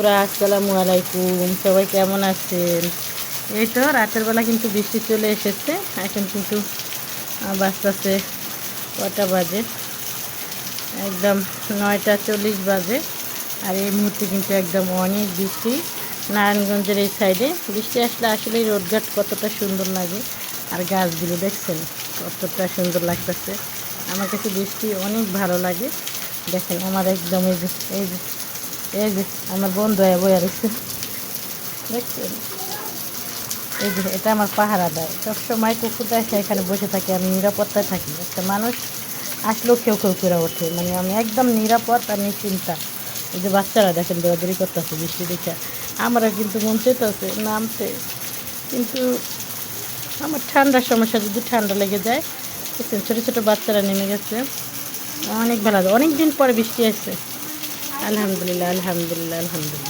বন্ধুরা আসসালামু আলাইকুম, সবাই কেমন আছেন? এই তো রাতের বেলা কিন্তু বৃষ্টি চলে এসেছে। এখন কিন্তু বাজতেছে কটা বাজে, একদম 9:40 বাজে। আর এই মুহূর্তে কিন্তু একদম অনেক বৃষ্টি। নারায়ণগঞ্জের এই সাইডে বৃষ্টি আসলে আসলেই রোডঘাট কতটা সুন্দর লাগে। আর গাছগুলো দেখছেন কতটা সুন্দর লাগতেছে। আমার কাছে বৃষ্টি অনেক ভালো লাগে। দেখেন আমার একদম এই যে এই যে এই যে আমার বন্ধু বয়ে রয়েছে, দেখছেন? এই যে এটা আমার পাহারা দেয়, সবসময় কুকুরটা এসে এখানে বসে থাকে, আমি নিরাপত্তায় থাকি। একটা মানুষ আসলেও কেউ কেউ করে ওঠে, মানে আমি একদম নিরাপদ আর নিশ্চিন্তা। এই যে বাচ্চারা দেখেন দৌড়াদৌড়ি করতেছে বৃষ্টি দেখে। আমারও কিন্তু মন চেতেছে নামতে, কিন্তু আমার ঠান্ডার সমস্যা, যদি ঠান্ডা লেগে যায়। দেখছেন ছোটো ছোটো বাচ্চারা নেমে গেছে। অনেক ভালো, অনেক দিন পরে বৃষ্টি আসছে। আলহামদুলিল্লাহ আলহামদুলিল্লাহ আলহামদুলিল্লাহ।